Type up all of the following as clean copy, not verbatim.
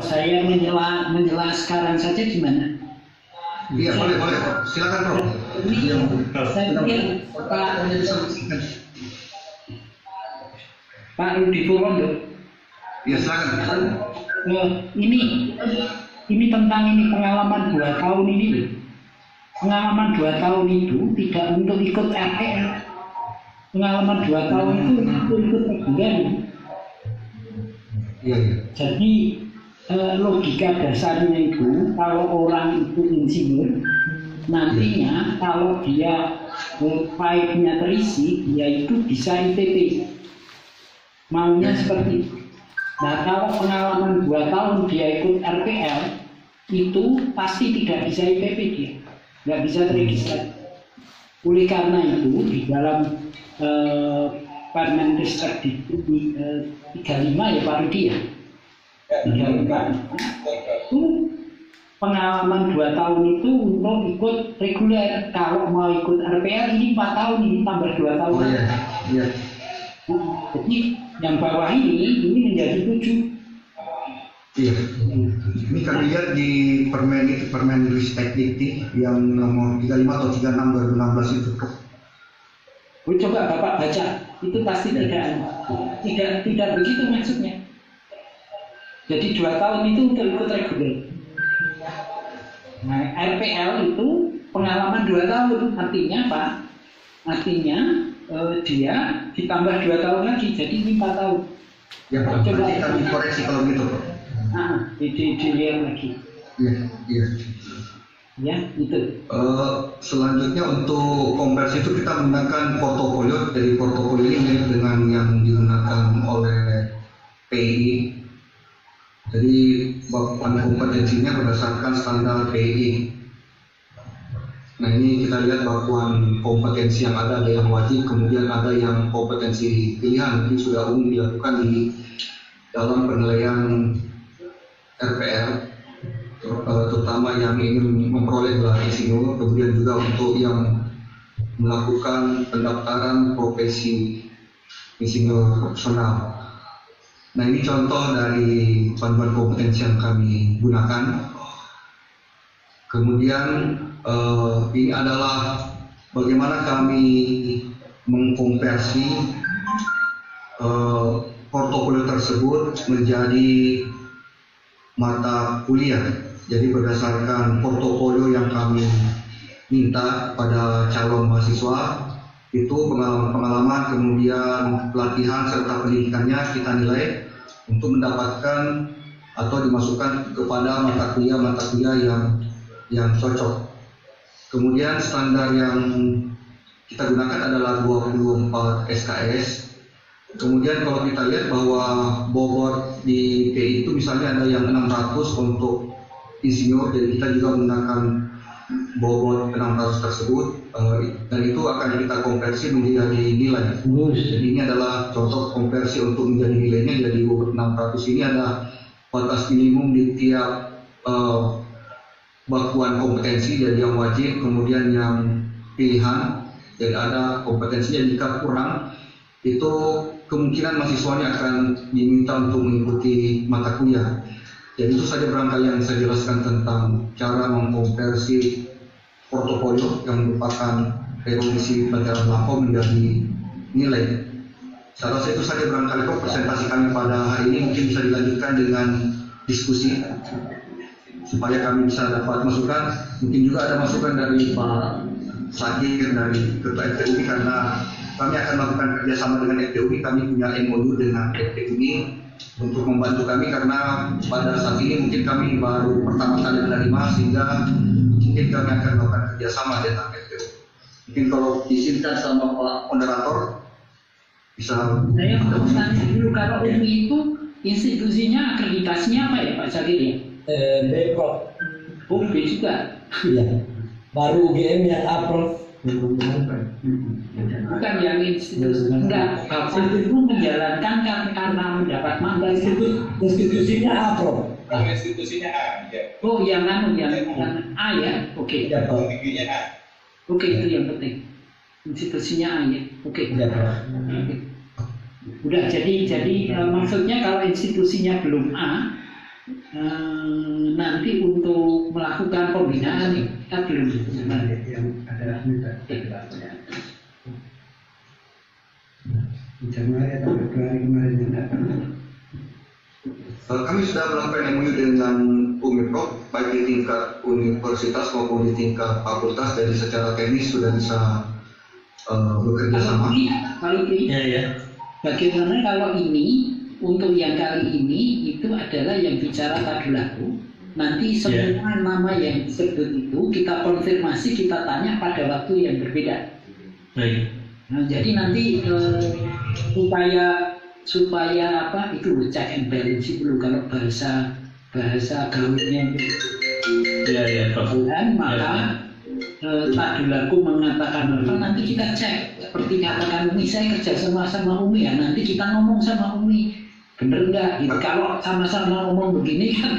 saya menyela sekarang saja gimana? Iya, boleh. Silakan, Prof. Ini saya pikir Pak Rudi Purwondo. Iya, silakan. Ini tentang pengalaman 2 tahun ini loh. Pengalaman 2 tahun itu tidak untuk ikut RPL. Pengalaman 2 tahun itu untuk ikut reguler. Iya. Jadi logika dasarnya itu kalau orang itu insinyur, nantinya kalau dia file-nya terisi, dia itu bisa ITP. Maunya seperti itu. Nah, kalau pengalaman 2 tahun dia ikut RPL, itu pasti tidak bisa ITP dia, nggak bisa teregistrasi. Oleh karena itu, di dalam Permendikbud 35 ya Pak Rudi ya, 35 itu pengalaman 2 tahun itu untuk ikut reguler. Kalau mau ikut RPL ini 4 tahun, ini tambah 2 tahun. Oh iya. Jadi yang bawah ini menjadi 7. Iya. Ini kami lihat di Permendikbud yang nomor 35 atau 36 2016 itu. Coba Bapak baca, itu pasti tidak begitu maksudnya. Jadi 2 tahun itu untuk ikut reguler. Nah, RPL itu pengalaman 2 tahun, artinya apa? Artinya dia ditambah 2 tahun lagi, jadi 4 tahun. Ya, Pak. Coba kami koreksi kalau gitu, Pak. Dilihat lagi. Iya. Ya, itu. Selanjutnya untuk konversi itu kita menggunakan portofolio. Jadi portofolio ini mirip dengan yang digunakan oleh PI. Jadi bahan kompetensinya berdasarkan standar PI. Nah, ini kita lihat bakuan kompetensi yang ada yang wajib, kemudian ada yang kompetensi pilihan. Ini sudah umum dilakukan di dalam penilaian RPR, terutama yang ingin memperoleh gelar insinyur, kemudian juga untuk yang melakukan pendaftaran profesi insinyur profesional. Nah, ini contoh dari panduan kompetensi yang kami gunakan. Kemudian ini adalah bagaimana kami mengkonversi portofolio tersebut menjadi mata kuliah. Jadi berdasarkan portofolio yang kami minta pada calon mahasiswa, itu pengalaman, kemudian pelatihan serta pendidikannya kita nilai untuk mendapatkan atau dimasukkan kepada mata kuliah yang cocok. Kemudian standar yang kita gunakan adalah 24 SKS. Kemudian kalau kita lihat bahwa bobot di PI itu misalnya ada yang 600 untuk insinyur, jadi kita juga menggunakan bobot 600 tersebut, dan itu akan kita konversi menjadi nilai. Jadi ini adalah contoh konversi untuk menjadi nilainya. Jadi bobot 600 ini ada batas minimum di tiap bakuan kompetensi, jadi yang wajib, kemudian yang pilihan. Jadi ada kompetensinya, jika kurang itu kemungkinan mahasiswanya akan diminta untuk mengikuti mata kuliah. Jadi itu saja barangkali yang saya jelaskan tentang cara mengkonversi portofolio yang merupakan erudisi pelajaran lampau menjadi nilai. Saya rasa itu saja barangkali kok presentasi kami pada hari ini. Mungkin bisa dilanjutkan dengan diskusi supaya kami bisa dapat masukan. Mungkin juga ada masukan dari Pak Sakir dari Ketua FTUI, karena kami akan melakukan kerjasama dengan FTUI. Kami punya MOU dengan FTUI untuk membantu kami, karena pada saat ini mungkin kami baru pertama kali menerima, sehingga mungkin kami akan melakukan kerjasama dengan FTUI. Mungkin kalau diizinkan sama Pak Moderator bisa. Saya mau tanya dulu, kalau UMI itu institusinya akreditasinya apa ya Pak Sakir ya? Bepom. B juga. Iya. Baru UGM yang approve. Bukan yang institusi. Enggak. Bapak itu menjalankan karena mendapat mandat. Institusinya approve. Institusinya A. Ya. Oh, yang A ya. Oke. Ya, Pak. Tingginya A. Oke, itu yang penting. Institusinya A ya. Oke. Ya, Pak. Udah, jadi maksudnya kalau institusinya belum A, nanti untuk melakukan pembinaan kita belum yang adalah minta dilakukan. Januari atau Februari kemarin yang datang. Kami sudah melakukan MOU dengan UMIPRO baik di tingkat universitas maupun di tingkat fakultas, dan secara teknis sudah bisa bekerja sama. Kalau ini, bagaimana kalau ini untuk yang kali ini itu adalah yang bicara Tadulako. Nanti semua nama yang disebut itu kita konfirmasi, kita tanya pada waktu yang berbeda. Baik. Nah, jadi nanti supaya apa itu check and balance dulu kalau bahasa gaulnya itu. Dan maka Tadulako mengatakan apa, nanti kita cek seperti katakan Umi, saya kerja sama Umi ya, nanti kita ngomong sama Umi bener enggak gitu. Kalau sama-sama ngomong begini kan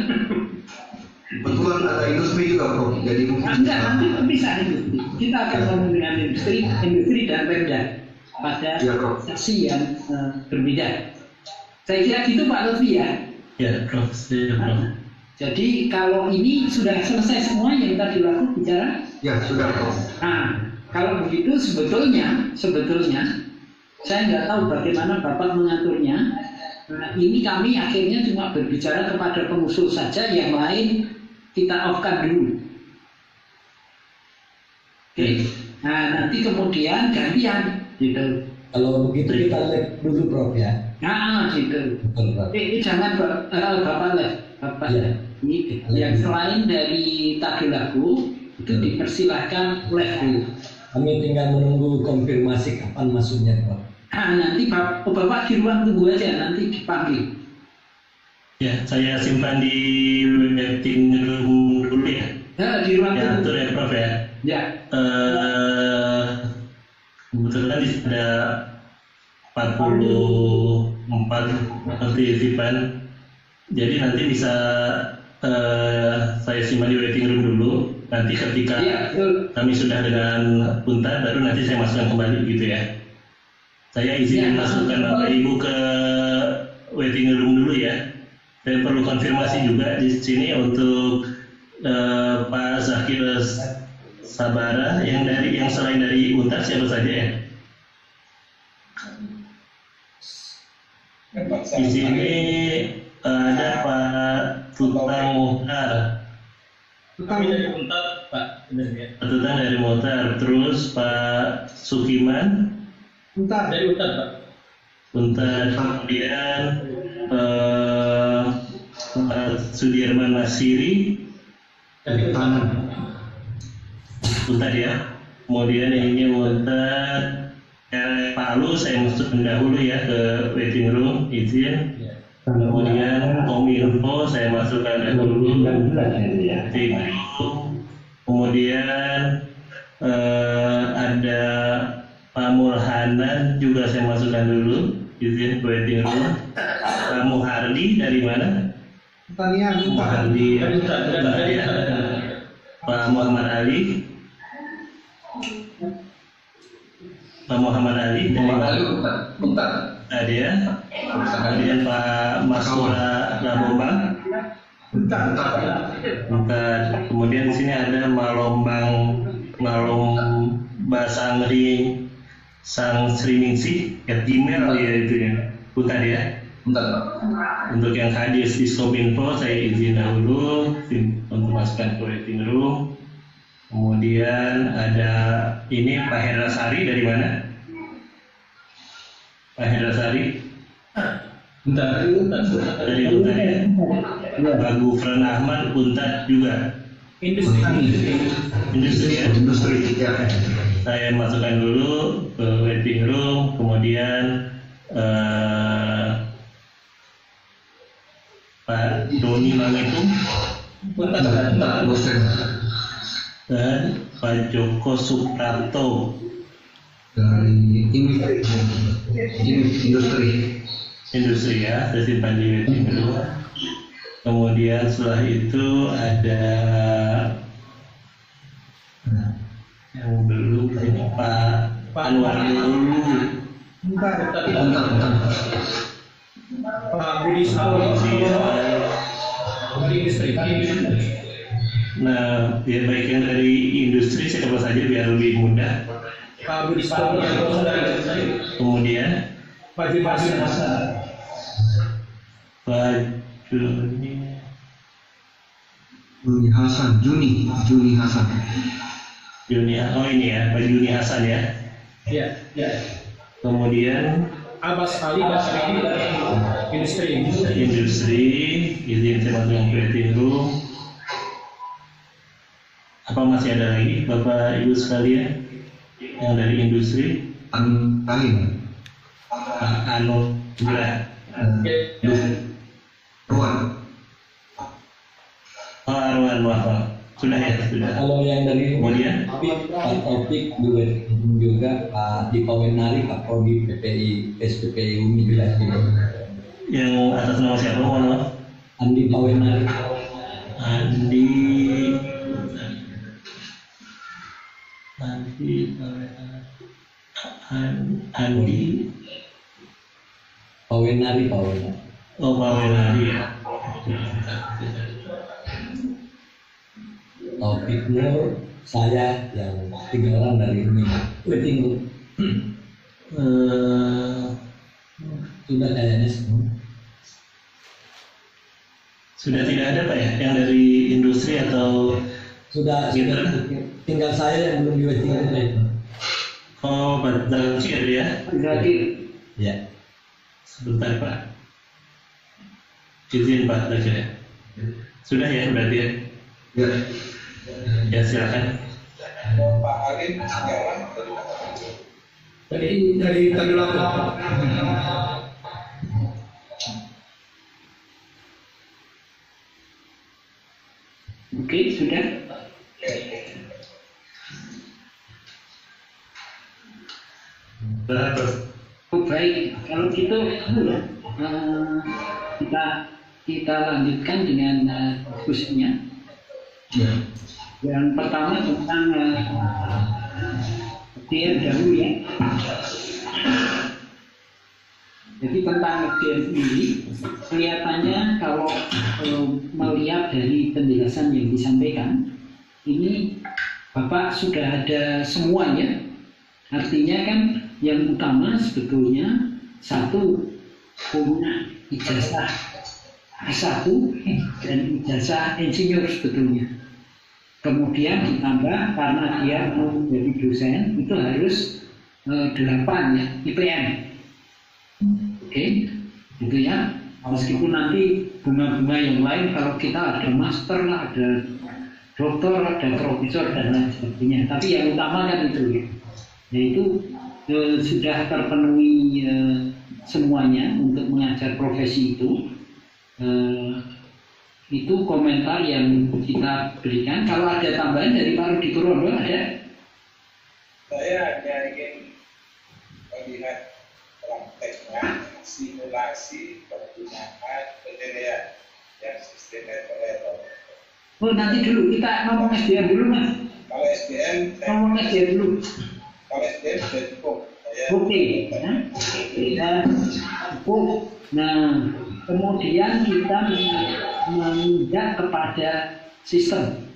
Betulan ada industri juga, Bro. Jadi mungkin enggak, nanti bisa industri. Kita akan ngomong dengan industri dan Pemda pada sesi yang berbeda. Saya kira gitu Pak Lutfi ya. Ya, Prof. Jadi kalau ini sudah selesai semua yang tadi laku bicara? Ya, sudah, Prof. Nah, kalau begitu sebetulnya saya nggak tahu bagaimana Bapak mengaturnya. Nah, ini kami akhirnya cuma berbicara kepada pengusul saja, yang lain kita off-kan dulu. Oke. Nah, nanti kemudian gantian gitu. Kalau begitu kita lihat dulu Prof ya. Nah, gitu. Betul, Prof. Jangan Bapak Bapak Ya. Ini yang selain dari Tadulako itu dipersilahkan live dulu. Kami tinggal menunggu konfirmasi kapan masuknya Prof. Nanti Bapak di ruang tunggu aja, nanti dipanggil. Ya, saya simpan di waiting room dulu ya. Di ruang Ya, tunggu. atur ya Prof ya. Ya. Kebetulan ada 44 partisipan. Jadi nanti bisa saya simpan di waiting room dulu. Nanti ketika kami sudah dengan Unta, baru nanti saya masukkan kembali gitu ya. Saya izin masukkan Bapak Ibu ke waiting room dulu ya. Saya perlu konfirmasi juga di sini untuk Pak Zakir Sabara yang selain dari Untar siapa saja ya? Di sini ada Pak Tutang Muhtar. Kami dari Untar, Pak. Tutang dari Muhtar. Terus Pak Sukiman. Untar dari Untar, Pak. Untar. Kemudian Pak Sudirman Nasiri. Dari Untar. Untar ya. Kemudian ini Untar. Pak Alu saya masukkan dahulu ya ke waiting room, izin. Kemudian Kominfo saya masukkan dahulu. Kemudian ada Pak Mulhanan juga saya masukkan dulu, izin waiting room. Pak Muhardi dari mana? Muhardi ya. Pak Muhammad Ali. Pak Muhammad Ali dari mana? Tadi ya. Kemudian Pak Masura Rabombang. Kemudian di sini ada Malom Basangri Sang Sriningsih @gmail ya itu ya. Putar ya. Untuk yang hadir di Kominfo saya izin dahulu untuk masukkan ke waiting room. Kemudian ada ini Pak Hendra Sari dari mana? Pak Hendra Sari? Dari Untar ya. Pak Gufran Ahmad Untar juga. Industri ya. industri ya. Saya masukkan dulu ke waiting room, kemudian Pak Doni Mangitung dan Pak Joko Suprapto Dari industri ya, saya simpan di waiting room. Kemudian setelah itu ada yang belum ini Pak Anwar dulu. Pak Budi Sawo. Nah, ya baik yang dari industri siapa saja biar lebih mudah. Pak Budi Setiawan, Kemudian Pak Juni Juni Hasan. Oh ini ya, Pak Juni Hasan ya. Ya. Kemudian Abbas Ali Basri dari industri, izin saya masuk yang waiting room. Apa masih ada lagi Bapak Ibu sekalian yang dari industri? Angin. Anu, Indra. Ruan. Oh, Arwan, wah. Sudah ya, sudah. Kalau yang dari Kemudian Pak Taufik juga Pak Dipawenari, Pak Prodi PPI SPPI Umi juga. yang atas nama siapa? Mohon. Andi Pawenari. Andi Pawenari. Oh, Pawenari ya. Taufik Nur, saya yang 3 orang dari Umi waiting room. Sudah kayaknya semua. Sudah tidak ada Pak ya yang dari industri atau Sudah tinggal saya yang belum di waiting room. oh Pak Darci ada ya? Berarti Ya. Sebentar Pak. Izin Pak Darci ya. Sudah ya berarti ya? Ya. Ya silakan. Pak Alim sekarang dari Tadulako. oke, sudah. Oh, baik, kalau gitu kita lanjutkan dengan diskusinya. Ya. Yang pertama tentang FDM dahulu ya. Jadi tentang FDM ini kelihatannya kalau melihat dari penjelasan yang disampaikan, ini Bapak sudah ada semuanya. Artinya kan yang utama sebetulnya satu punya ijazah S1 dan ijazah insinyur sebetulnya. Kemudian ditambah karena dia mau menjadi dosen itu harus 8 ya IPM. Oke, gitu ya. Meskipun nanti bunga-bunga yang lain kalau kita ada master lah, ada doktor, ada profesor dan lain sebagainya. Tapi yang utama kan itu ya. Yaitu sudah terpenuhi semuanya untuk mengajar profesi itu. Itu komentar yang kita berikan. Kalau ada tambahan dari Pak Rudi Purwono ada? saya hanya ingin melihat prakteknya simulasi penggunaan penilaian yang sistem error. Oh nanti dulu kita ngomong SDM dulu Mas. Kalau SDM, Ngomong SDM dulu. kalau SDM sudah cukup. Oke. Cukup. Nah, kemudian kita menginjak kepada sistem.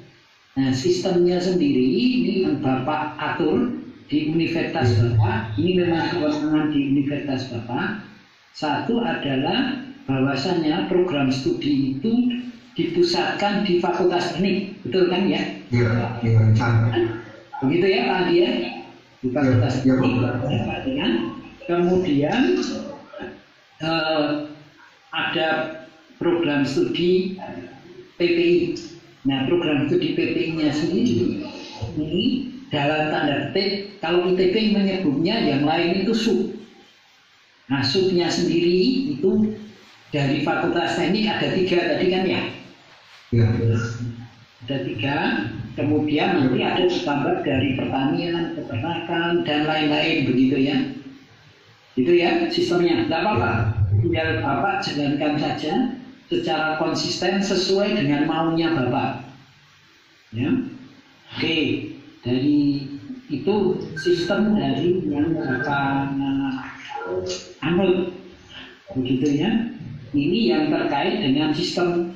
Nah, sistemnya sendiri ini yang Bapak atur di Universitas Bapak. Ini memang kewenangan di Universitas Bapak. Satu adalah bahwasannya program studi itu dipusatkan di Fakultas Teknik, betul kan ya? Iya, rencana. Begitu ya Pak Andi ya? Di Fakultas Ya, Teknik. Kemudian ada program studi PPI. Nah, program studi PPI-nya sendiri ini dalam tanda petik, kalau ITB menyebutnya yang lain itu sub. Nah, subnya sendiri itu dari Fakultas Teknik ada 3 tadi kan ya? Iya. Ada 3, kemudian nanti ada ditambah dari pertanian, peternakan, dan lain-lain begitu ya. Itu ya sistemnya, tidak apa-apa. Biar Bapak jalankan saja secara konsisten sesuai dengan maunya Bapak. Ya, oke. Dari itu sistem dari yang Bapak anut, begitu ya. Ini yang terkait dengan sistem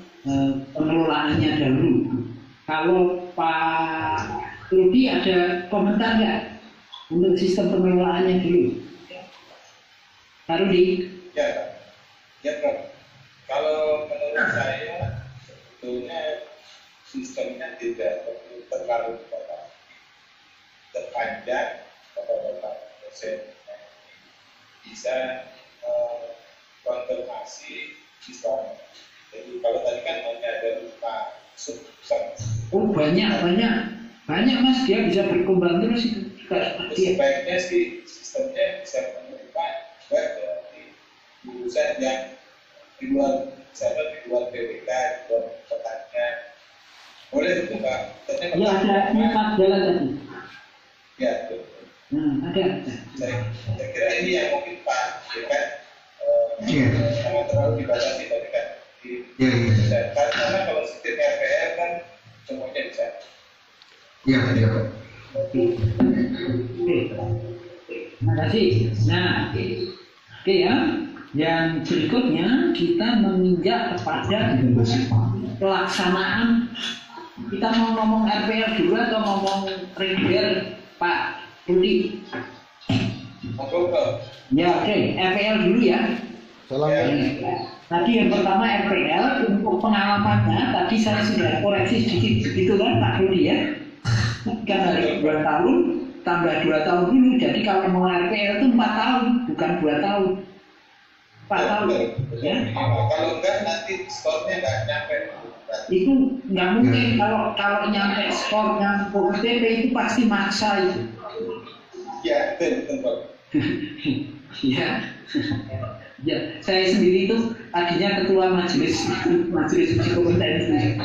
pengelolaannya dahulu. Kalau Pak Rudi ada komentar nggak untuk sistem pengelolaannya dulu? Pak Rudi? Ya, Prof. Kalau menurut saya sebetulnya sistemnya tidak perlu terlalu terpanjang pada dosen bisa konfirmasi sistem. Jadi kalau tadi kan hanya ada 5 sub-sub. Oh banyak Mas, dia bisa berkembang terus itu. Sebaiknya sih sistemnya bisa menerima baik dari jurusan yang di luar, misalnya di luar PWK, di luar pertanian. Boleh itu Pak. Ya ada 4 jalan tadi. Ya, betul. Ada. Saya kira ini yang mungkin Pak, ya kan, sangat terlalu dibatasi tadi kan. Karena kalau sistem RPL kan semuanya bisa. Iya Pak. Oke. Terima kasih. Nah, oke ya. Yang berikutnya kita menginjak kepada pelaksanaan. Kita mau ngomong RPL dulu atau ngomong reguler, Pak Rudi? Ya oke, RPL dulu ya. Tadi yang pertama RPL untuk pengalamannya tadi saya sudah koreksi sedikit begitu kan Pak Rudi ya. Kan dari 2 tahun tambah 2 tahun dulu. Jadi kalau mau RPL itu 4 tahun bukan 2 tahun. 4 tahun. Ya. Kalau enggak nanti skornya nggak nyampe. Itu nggak mungkin kalau nyampe skor yang UTP itu pasti maksa itu. Ya betul. Ya. Ya, saya sendiri itu tadinya ketua majelis uji kompetensi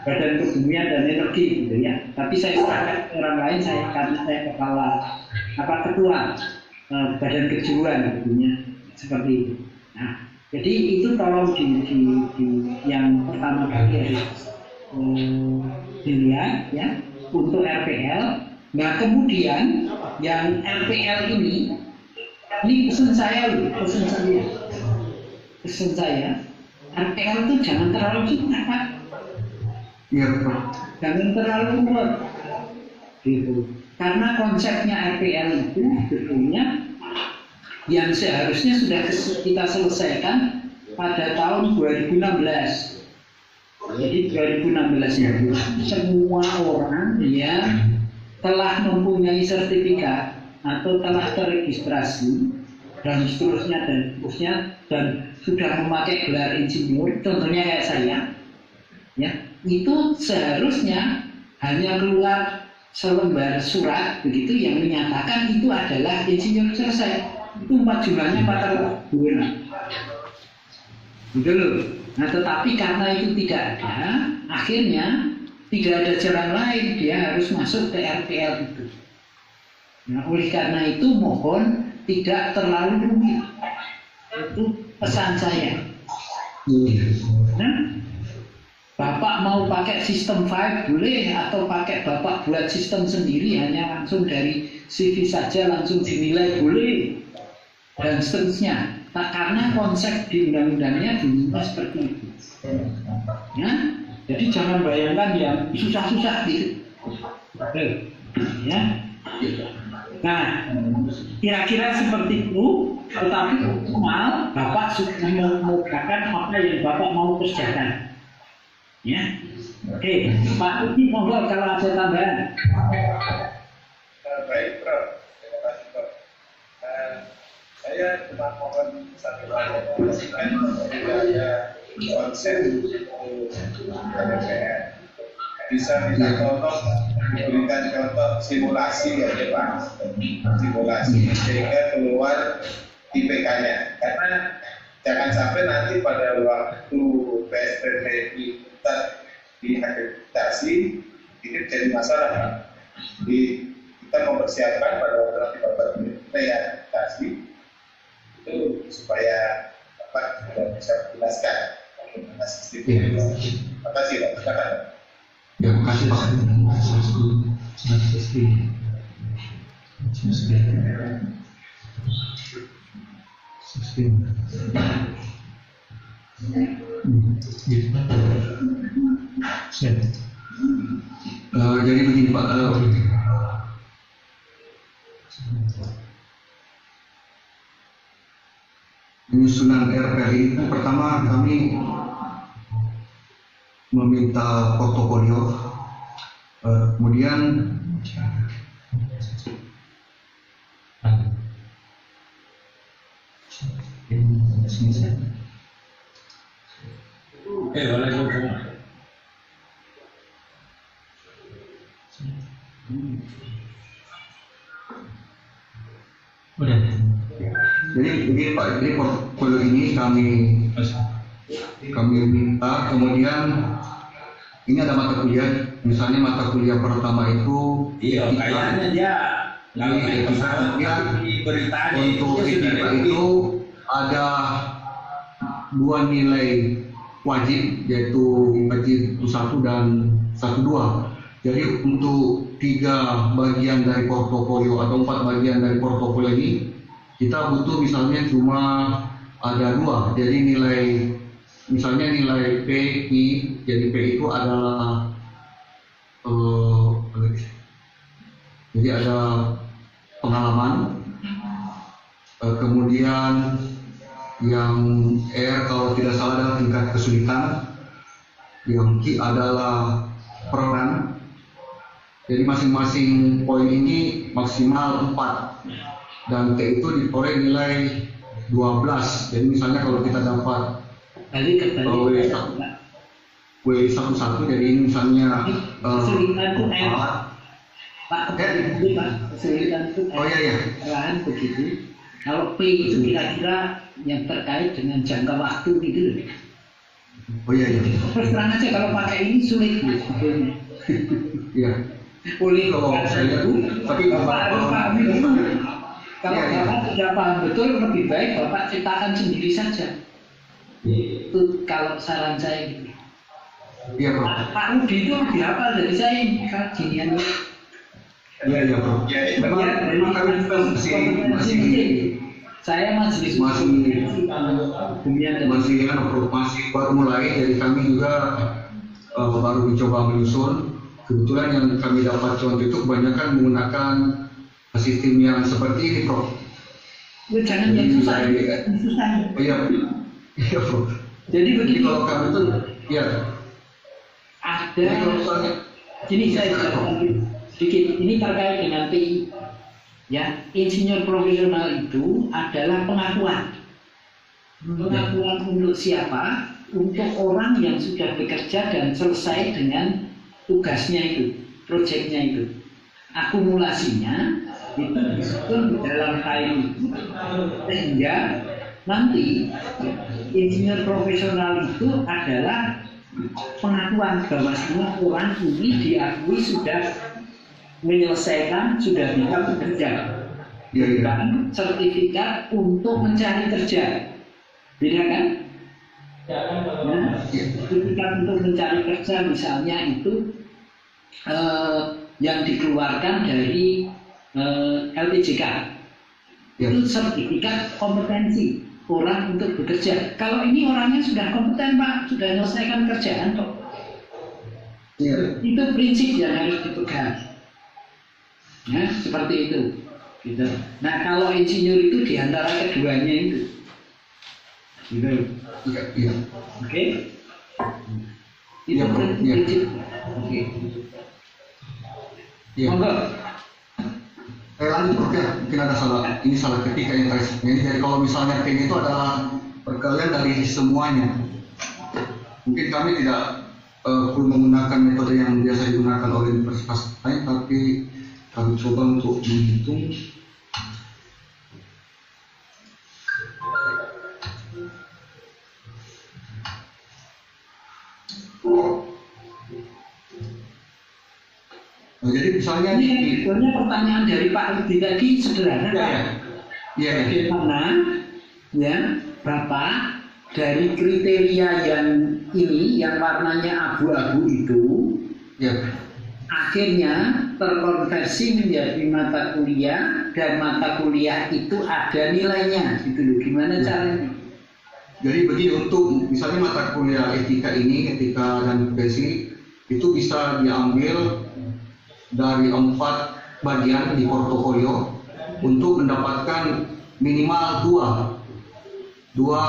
Badan Kebumian dan Energi gitu ya. Tapi saya sepakat orang lain karena saya ketua Badan Kejuruan gitu ya, seperti itu. Nah, jadi itu tolong di yang pertama kali harus dilihat ya untuk RPL. Nah kemudian yang RPL ini pesan saya RPL itu jangan terlalu susah Pak. Iya Pak. Jangan terlalu rumit gitu. Karena konsepnya RPL itu sebetulnya yang seharusnya sudah kita selesaikan pada tahun 2016. Jadi 2016 itu semua orang yang telah mempunyai sertifikat atau telah terregistrasi dan seterusnya dan sudah memakai gelar insinyur, contohnya kayak saya, ya itu seharusnya hanya keluar selembar surat begitu yang menyatakan itu adalah insinyur selesai. Itu 4 jumlahnya 4 bulan. Gitu loh. Nah tetapi karena itu tidak ada, akhirnya tidak ada jalan lain, dia harus masuk ke RPL itu. Nah oleh karena itu mohon tidak terlalu rumit. Itu pesan saya. Nah, Bapak mau pakai sistem file boleh, atau pakai Bapak buat sistem sendiri hanya langsung dari CV saja langsung dinilai boleh, dan seterusnya. Nah, karena konsep di undang-undangnya diminta seperti itu. Ya, jadi jangan bayangkan yang susah-susah gitu. Ya. Nah, kira-kira seperti itu. Tetapi optimal Bapak sudah memudahkan apa yang Bapak mau kerjakan. Ya, oke, Pak Uti, monggo kalau ada tambahan. Baik, Prof. Terima kasih, Prof. Saya cuma mohon satu hal yang saya konsep DPR bisa minta tolong diberikan contoh simulasi ya Pak, simulasi sehingga keluar IPK-nya. Karena jangan sampai nanti pada waktu PSBB diakreditasi ini jadi masalah Pak. Jadi kita mempersiapkan pada waktu nanti Bapak reakreditasi itu supaya Bapak bisa menjelaskan bagaimana sistem ini. Terima kasih Pak. Silakan. Ya, terima kasih Pak. Jadi begini Pak, penyusunan RPRI itu pertama kami meminta portofolio, kemudian boleh ngomong. Udah. jadi begini Pak, jadi portofolio ini kami minta, kemudian ini ada mata kuliah, misalnya mata kuliah pertama itu Iya, kayaknya dia kalau naik pesawat di beritanya untuk etika itu ada 2 nilai wajib, yaitu wajib 1 dan 1-2. Jadi untuk 3 bagian dari portofolio atau 4 bagian dari portofolio ini kita butuh misalnya cuma ada 2. Jadi misalnya nilai PI, jadi P itu adalah jadi ada pengalaman, kemudian yang R kalau tidak salah adalah tingkat kesulitan, yang Q adalah peran. Jadi masing-masing poin ini maksimal 4 dan T itu ditoreh nilai 12. Jadi misalnya kalau kita dapat W11, jadi ini misalnya kesulitan itu R. Pak, kesulitan itu R. Oh iya. Peran begitu. Kalau P itu kira-kira yang terkait dengan jangka waktu gitu loh. Oh iya. Terus terang aja kalau pakai ini sulit sebetulnya. Iya. Oleh Kalau saya tapi Bapak harus pahami dulu. Kalau Iya. Bapak tidak paham betul, lebih baik Bapak ciptakan sendiri saja. Itu kalau saran saya gitu. Iya Bro. Pak Rudi itu lebih hafal dari saya ini kan ginian. Iya Bro. Memang kami juga masih saya masih baru mulai, jadi kami juga baru mencoba menyusun. Kebetulan yang kami dapat contoh itu kebanyakan menggunakan sistem yang seperti ini Bro. Jangan yang susah. Oh iya Bro. Jadi begini. Kalau kami itu ya ada. Jadi saya sedikit ini terkait dengan PI. Ya, insinyur profesional itu adalah pengakuan. Pengakuan untuk siapa? Untuk orang yang sudah bekerja dan selesai dengan tugasnya itu, proyeknya itu. Akumulasinya itu disusun dalam time itu, sehingga nanti insinyur profesional itu adalah pengakuan bahwa semua orang ini diakui sudah menyelesaikan, sudah bisa bekerja. Dan sertifikat untuk mencari kerja, beda kan? Nah, sertifikat untuk mencari kerja misalnya itu yang dikeluarkan dari LPJK, itu sertifikat kompetensi orang untuk bekerja. Kalau ini orangnya sudah kompeten Pak, sudah menyelesaikan kerjaan kok. Itu prinsip yang harus dipegang. Ya, seperti itu. Gitu. Nah, kalau insinyur itu diantara keduanya itu. Gitu. Iya. Oke. Itu prinsip. Oke. Iya. Monggo. Lanjut ya, mungkin ada salah ketika yang tadi. Jadi kalau misalnya tim itu adalah perkalian dari semuanya. Mungkin kami tidak perlu menggunakan metode yang biasa digunakan oleh universitas lain, tapi kami coba untuk menghitung. Jadi misalnya ini sebetulnya pertanyaan dari Pak Rudi tadi sederhana Pak. Iya. Bagaimana ya Bapak dari kriteria yang ini yang warnanya abu-abu itu akhirnya terkonversi menjadi mata kuliah dan mata kuliah itu ada nilainya gitu loh. Gimana caranya? Jadi begini, untuk misalnya mata kuliah etika ini, etika dan profesi, itu bisa diambil dari 4 bagian di portofolio untuk mendapatkan minimal dua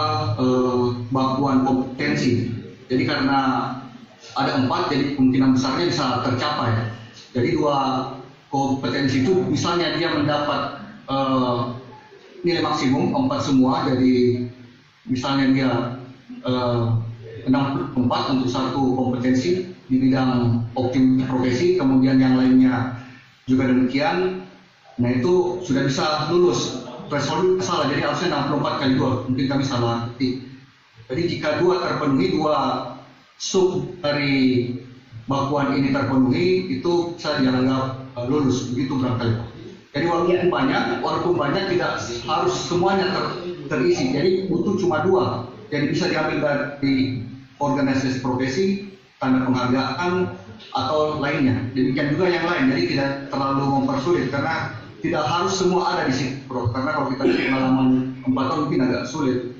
bakuan kompetensi. Jadi karena ada 4, jadi kemungkinan besarnya bisa tercapai. Jadi 2 kompetensi itu misalnya dia mendapat nilai maksimum 4 semua, jadi misalnya dia 64 untuk satu kompetensi di bidang optimasi profesi, kemudian yang lainnya juga demikian. Nah itu sudah bisa lulus. Threshold salah, jadi harusnya 64 kali 2, mungkin kami salah ketik. Jadi jika 2 terpenuhi, 2 sub dari bakuan ini terpenuhi, itu bisa dianggap lulus, begitu barangkali. Jadi walaupun banyak tidak harus semuanya terisi. Jadi butuh cuma 2. Jadi bisa diambil dari organisasi profesi, tanda penghargaan atau lainnya. Demikian juga yang lain. Jadi tidak terlalu mempersulit karena tidak harus semua ada di situ, Prof. Karena kalau kita lihat pengalaman 4 tahun mungkin agak sulit.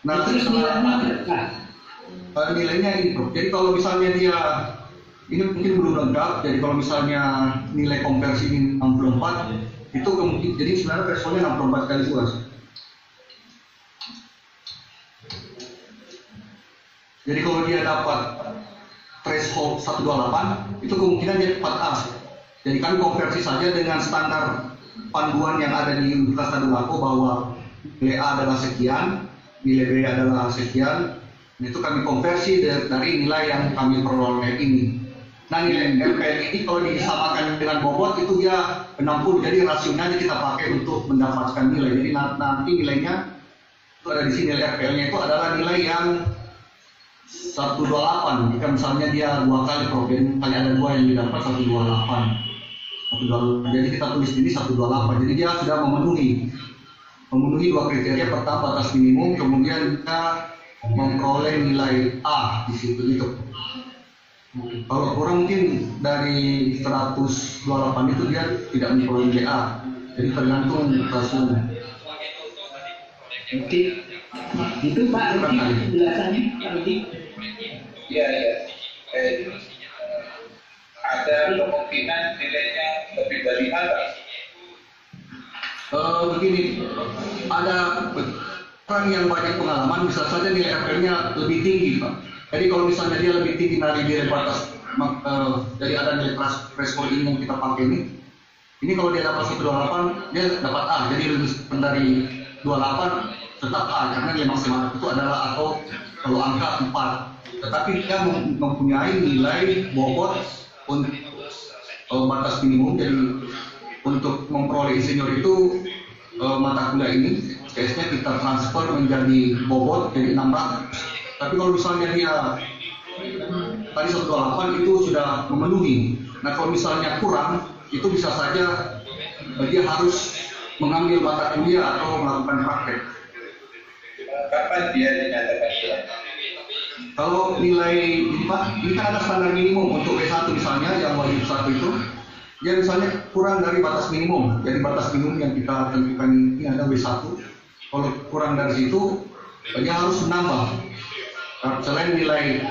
Nah, terus nilainya ini, Prof. Jadi kalau misalnya dia ini mungkin belum lengkap, jadi kalau misalnya nilai konversi ini 64, itu kemungkinan, jadi sebenarnya thresholdnya 64 kali 2. Jadi kalau dia dapat threshold 128, itu kemungkinan dia 4A. Jadi kami konversi saja dengan standar panduan yang ada di Universitas Tadulako bahwa nilai A adalah sekian, nilai B adalah sekian. Itu kami konversi dari nilai yang kami peroleh ini. Nah nilai RPL ini kalau disamakan dengan bobot itu dia 60, jadi rasionya kita pakai untuk mendapatkan nilai. Jadi nanti nilainya itu ada di sini, nilai RPL-nya itu adalah nilai yang 128. Jika misalnya dia 2 kali problem, kali ada 2 yang didapat 128. Jadi kita tulis ini 128. Jadi dia sudah memenuhi 2 kriteria. Pertama batas minimum, kemudian kita memperoleh nilai A di situ itu. Kalau kurang mungkin dari 128 itu dia tidak memperoleh nilai A. Jadi tergantung rasionya. Oke, itu Pak Rudi penjelasannya, Pak Rudi. Iya. Ada kemungkinan nilainya lebih dari A. Begini, ada orang yang banyak pengalaman bisa saja nilai RPL-nya lebih tinggi, Pak. Jadi kalau misalnya dia lebih tinggi dari nilai batas, jadi ada nilai threshold ini yang kita pakai ini kalau dia dapat 128, dia dapat A. Jadi lebih dari 28 tetap A karena nilai maksimal itu adalah atau kalau angka 4. Tetapi dia mempunyai nilai bobot untuk batas minimum. Jadi untuk memperoleh insinyur itu mata kuliah ini CS-nya kita transfer menjadi bobot jadi 600. Tapi kalau misalnya dia tadi 128 itu sudah memenuhi. Nah kalau misalnya kurang, itu bisa saja dia harus mengambil mata kuliah atau melakukan praktek. Kapan dia dinyatakan kurang? Kalau nilai ini kan ada standar minimum untuk W1 misalnya yang wajib 1 itu, dia misalnya kurang dari batas minimum. Jadi batas minimum yang kita tentukan ini ada W1. Kalau kurang dari situ, dia harus menambah. Selain nilai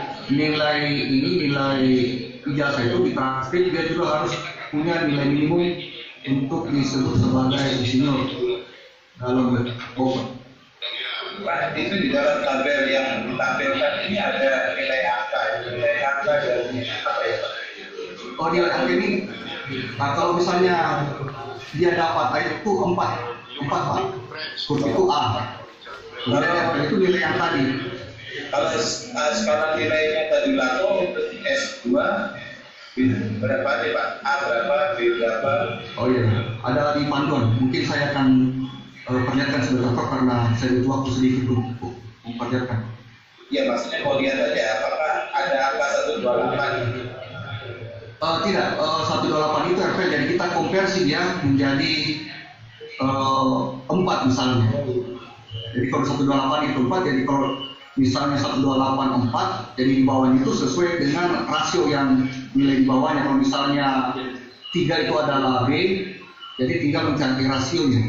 ijazah itu ditranskrip, dia juga harus punya nilai minimum untuk disebut sebagai insinyur dalam bobot. Pak, itu di dalam tabel yang ditampilkan ini ada nilai angka dari apa ya Pak? Oh nilai angka ini, nah, kalau misalnya dia dapat itu 4 Pak, kursus itu A. Nilai itu nilai yang tadi. Kalau sekarang nilainya tadi laku S2 berapa nih Pak? A berapa, B berapa? Oh iya, ada di panduan. Mungkin saya akan perlihatkan sebentar karena saya butuh waktu sedikit untuk memperlihatkan. Ya maksudnya mau lihat aja apakah ada angka 128? Tidak, 128 itu RP, jadi kita konversi dia menjadi 4 misalnya. Jadi kalau 128 itu 4, jadi kalau misalnya 128 4, jadi di bawahnya itu sesuai dengan rasio yang nilai di bawahnya. Kalau misalnya 3 itu adalah B, jadi tinggal mencari rasionya.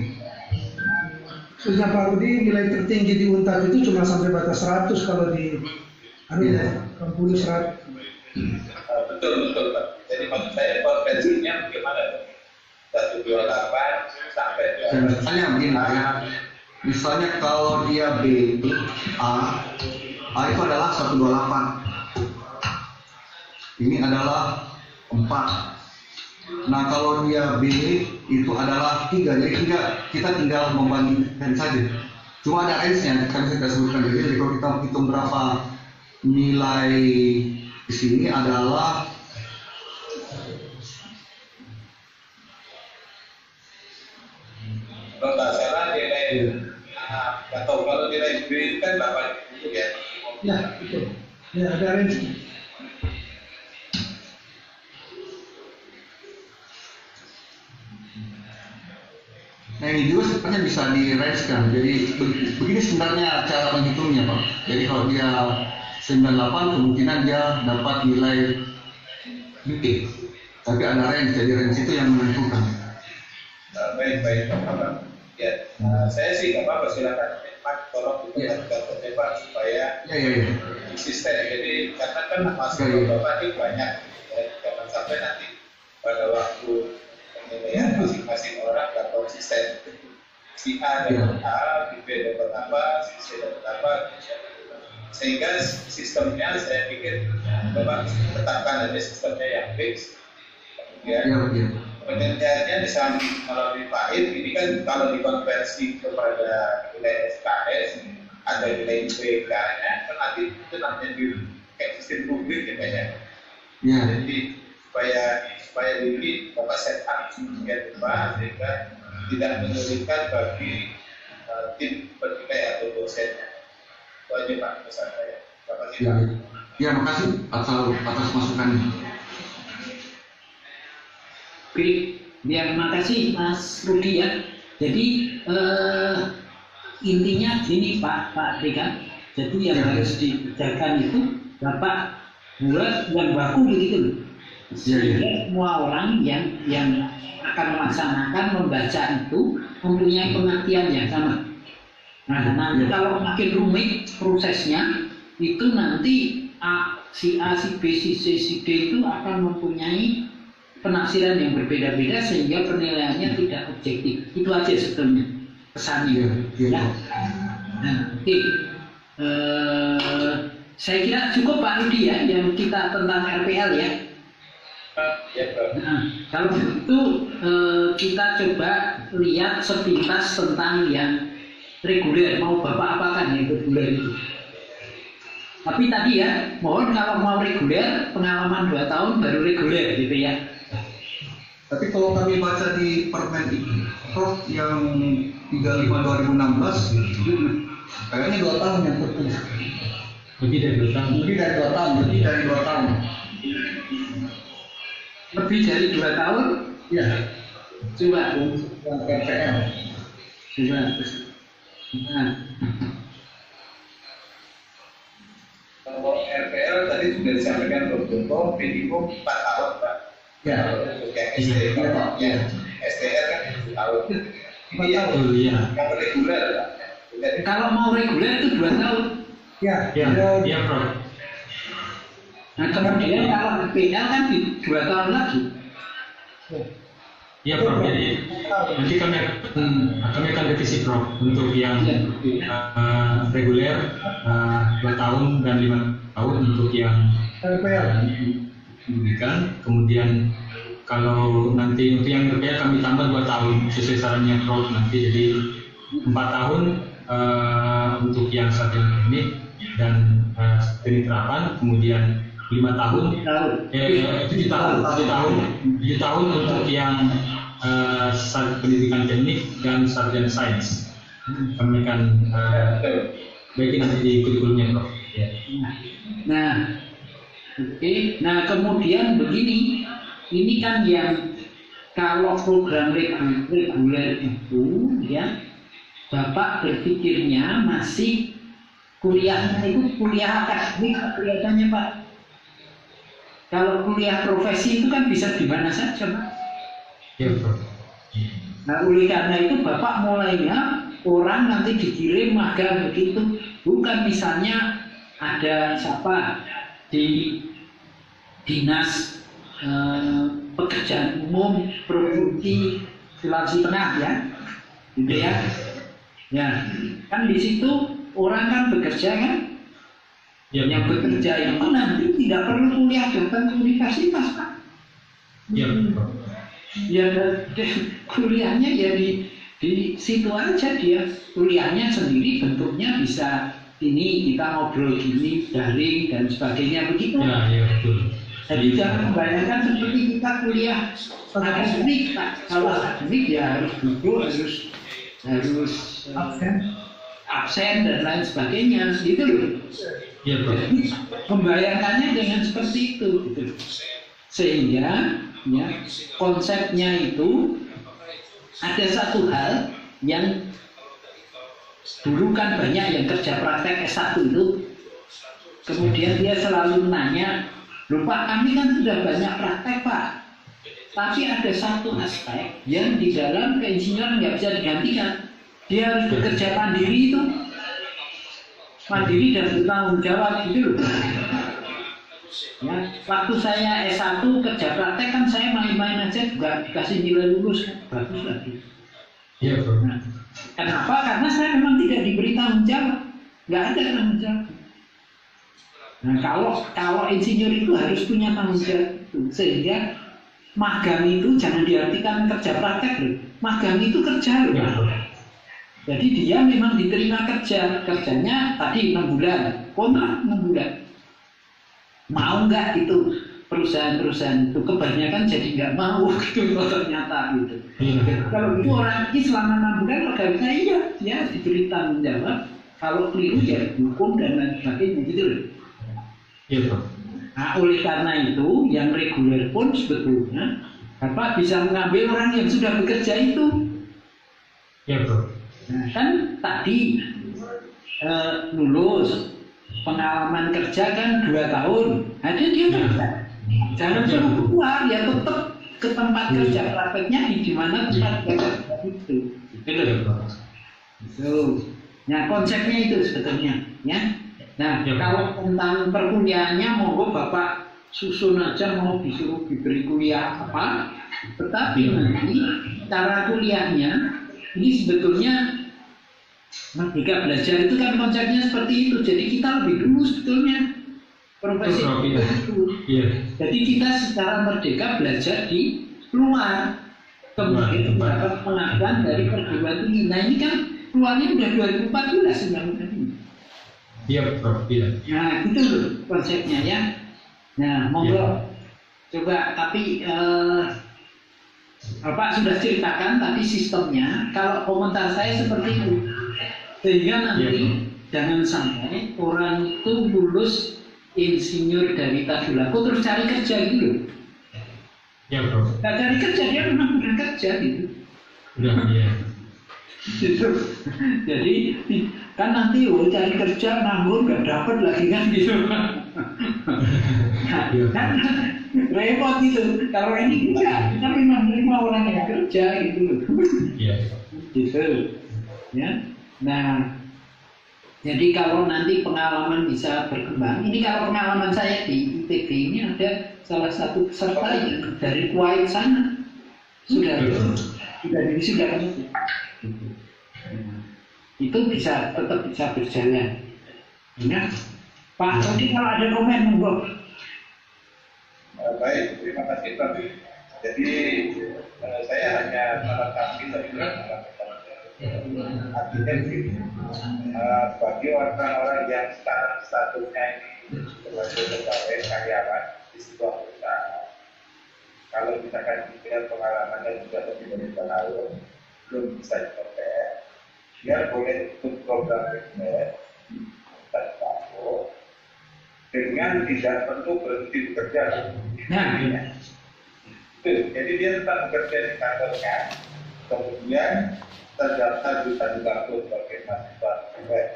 punya Pak Rudi nilai tertinggi di UNTAD itu cuma sampai batas 100 kalau di Bengkulu 100. Betul Pak. Jadi maksud saya konvensinya bagaimana? 128 sampai Dan misalnya begini ya, misalnya kalau dia B, A itu adalah 128. Ini adalah 4. Nah kalau dia B itu adalah 3, jadi kita tinggal membandingkan saja. Cuma ada range-nya, kan saya sebutkan dulu. Jadi kalau kita hitung berapa nilai di sini adalah kalau nggak salah nilai atau kalau nilai B itu kan 8 ya. Ya, betul. Ya, ada range. Nah ini juga sebenarnya bisa di-range-kan. Jadi begini sebenarnya cara menghitungnya Pak. Jadi kalau dia 98 kemungkinan dia dapat nilai B. Tapi ada range, jadi range itu yang menentukan. Baik Pak. Ya, saya sih nggak apa-apa, silakan. Pak, tolong diperhatikan Pak supaya konsisten. Jadi karena kan masalah Bapak ini banyak. Jangan sampai nanti pada waktu penilaian masing-masing orang nggak konsisten. Si A dapat A, B dapat apa, si C dapat apa. Sehingga sistemnya saya pikir Bapak tetapkan aja sistemnya yang fix. Kemudian penelitiannya bisa melalui PAID. Ini kan kalau dikonversi kepada nilai SKS ada nilai IPK-nya kan nanti itu namanya di kayak sistem publik ya kayaknya. Jadi supaya ini Bapak set up sedemikian rupa sehingga tidak menyulitkan bagi tim penilai atau dosennya. Itu aja Pak pesan saya. Terima kasih Pak. Ya, makasih atas masukannya. Oke, terima kasih Mas Rudi ya. Jadi intinya gini Pak Dekan. Jadi yang harus dikerjakan itu Bapak buat yang baku begitu loh. Sehingga semua orang yang akan melaksanakan membaca itu mempunyai pengertian yang sama. Nah nanti kalau makin rumit prosesnya itu nanti si A, si B, si C, si D itu akan mempunyai penafsiran yang berbeda-beda sehingga penilaiannya tidak objektif. Itu aja sebetulnya pesannya. Ya. Nah, oke. Saya kira cukup Pak Rudi ya yang kita tentang RPL ya. Nah, kalau begitu kita coba lihat sepintas tentang yang reguler. Mau Bapak apakan yang reguler itu? Tapi tadi ya, mohon kalau mau reguler pengalaman 2 tahun baru reguler gitu ya. Tapi kalau kami baca di Permen itu, Prof yang 35 2016, kayaknya 2 tahun yang tertulis. Lebih dari 2 tahun. Lebih dari 2 tahun. Lebih dari 2 tahun? Iya. Coba. RPL. Coba. Nah. Kalau RPL tadi sudah disampaikan Prof Joko minimum 4 tahun Pak. Ya. Untuk yang STR kan 7 tahun. Ini yang reguler Pak. Kalau mau reguler itu 2 tahun. Ya, Prof. Nah kemudian kalau RPL kan 2 tahun lagi. Iya Prof, jadi nanti kami akan revisi Prof untuk yang reguler 2 tahun dan 5 tahun untuk yang pendidikan. Kemudian kalau nanti untuk yang RPL kami tambah 2 tahun sesuai sarannya Prof nanti jadi 4 tahun untuk yang sarjana teknik dan teknik terapan, kemudian 5 tahun, 7 tahun untuk yang pendidikan teknik dan sarjana sains. Kami akan bagi nanti di kurikulumnya Prof. Ya. Nah, oke. Nah kemudian begini, ini kan yang kalau program reguler itu ya Bapak berpikirnya masih kuliahnya itu kuliah akademik kelihatannya Pak. Kalau kuliah profesi itu kan bisa di mana saja Pak. Ya Prof. Nah oleh karena itu Bapak mulainya orang nanti dikirim magang begitu, bukan misalnya ada siapa di dinas pekerjaan umum provinsi Sulawesi Tengah ya, gitu ya. Ya, kan di situ orang kan bekerja kan, yang bekerja itu nanti tidak perlu kuliah datang ke universitas Pak. Ya, kuliahnya ya di situ aja dia, kuliahnya sendiri bentuknya bisa ini kita ngobrol gini, daring dan sebagainya begitu. Ya, betul. Jadi jangan membayangkan seperti kita kuliah akademik, kalau akademik ya harus duduk, harus absen dan lain sebagainya, gitu loh. Ya, Jadi membayangkannya dengan seperti itu, gitu. Sehingga ya, konsepnya itu ada satu hal yang dulu kan banyak yang kerja praktek S1 itu, kemudian dia selalu nanya, "Loh Pak, kami kan sudah banyak praktek Pak, tapi ada satu aspek yang di dalam keinsinyuran nggak bisa digantikan, dia harus bekerja mandiri itu, mandiri dan bertanggung jawab gitu loh." Ya, waktu saya S1 kerja praktek kan saya main-main aja juga dikasih nilai lulus kan, bagus lagi. Iya, Bro. Nah, kenapa? Karena saya memang tidak diberi tanggung jawab, nggak ada tanggung jawab. Nah, kalau insinyur itu harus punya tanggung jawab itu, sehingga magang itu jangan diartikan kerja praktek loh. Magang itu kerja loh. Ya, Bro. Jadi dia memang diterima kerjanya tadi 6 bulan, kontrak 6 bulan. Mau nggak itu perusahaan-perusahaan itu kebanyakan jadi nggak mau gitu ternyata gitu. Kalau itu orang ini selama 6 bulan pegawainya iya dia diberi tanggung jawab, kalau keliru ya dihukum dan lain sebagainya gitu loh. Iya, Bro. Nah, oleh karena itu yang reguler pun sebetulnya bisa mengambil orang yang sudah bekerja itu. Iya, Bro. Nah, kan tadi lulus pengalaman kerja kan 2 tahun, ada dia kerja. Jangan suruh keluar, ya tetap ke tempat kerja prakteknya di mana tempat kerja itu. Nah, konsepnya itu sebetulnya, ya. Nah, kalau tentang perkuliahannya, monggo Bapak susun aja mau disuruh diberi kuliah apa. Tetapi nanti cara kuliahnya ini sebetulnya Merdeka Belajar itu kan konsepnya seperti itu. Jadi kita lebih dulu sebetulnya profesi itu. Iya. Jadi kita secara merdeka belajar di luar, kemudian mendapat pengakuan dari perguruan tinggi. Nah ini kan keluarnya udah 2014 undang-undang ini. Iya, Prof. Iya. Nah itu loh konsepnya ya. Nah monggo coba, tapi Bapak sudah ceritakan tadi sistemnya. Kalau komentar saya seperti itu, sehingga nanti jangan sampai orang itu lulus insinyur dari Tadulako terus cari kerja gitu. Ya, Bro. Nah, cari kerja dia memang udah kerja gitu. Udah, iya. Gitu. Jadi kan nanti cari kerja nganggur nggak dapat lagi kan gitu. Nah, kan repot gitu. Kalau ini enggak, kita memang menerima orang yang kerja gitu loh. Iya. Gitu. Ya. Nah, jadi kalau nanti pengalaman bisa berkembang, ini kalau pengalaman saya di ITB ini ada salah satu peserta yang dari Kuwait sana sudah kan itu bisa tetap bisa berjalan. Ya, Pak, mungkin kalau ada komen monggo. Baik, terima kasih Pak. Jadi saya hanya melengkapi tadi artinya bagi orang-orang yang statusnya ini sebagai pegawai karyawan di sebuah perusahaan, kalau misalkan dia pengalamannya juga lebih dari 2 tahun belum bisa diperoleh, dia boleh ikut program reguler Tadulako dengan tidak perlu berhenti bekerja. Nah, Jadi dia tetap bekerja di kantornya, kemudian terdaftar di Tadulako sebagai mahasiswa reguler.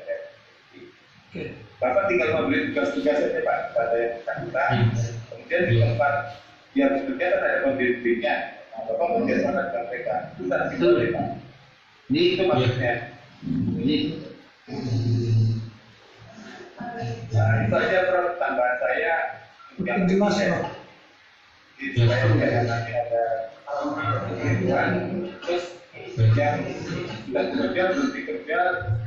Bapak tinggal memberi tugas-tugas saja Pak pada yang bersangkutan. Kemudian di tempat dia bekerja kan ada pembimbingnya. Bapak bekerja sama dengan mereka. Itu tak boleh Pak. Itu maksudnya. Jadi, Nah, itu aja Prof, tambahan saya yang Jelas, ketiga. Prof. Jadi, supaya tidak nanti ada keribuan. Terus yang sudah bekerja belum bekerja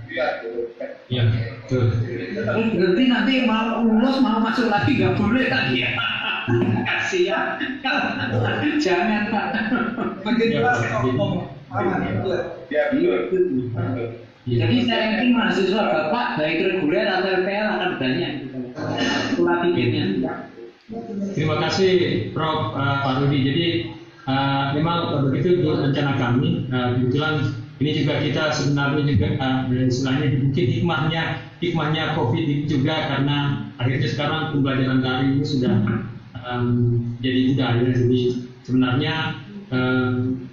dia dulu. Ya, betul. berarti nanti mau lulus mau masuk lagi nggak boleh tadi ya? Kasihan. Jangan Pak. Makin Ya, jelas Prof. Prof. Aman, betul. Ya betul. Jadi saya yakin mahasiswa Bapak baik reguler atau LPL akan banyak pola pikirnya. Terima kasih Prof. Pak Rudi. Jadi memang begitu rencana kami. Kebetulan ini juga kita sebenarnya juga istilahnya mungkin hikmahnya COVID itu juga karena akhirnya sekarang pembelajaran daring ini sudah jadi budaya. Jadi sebenarnya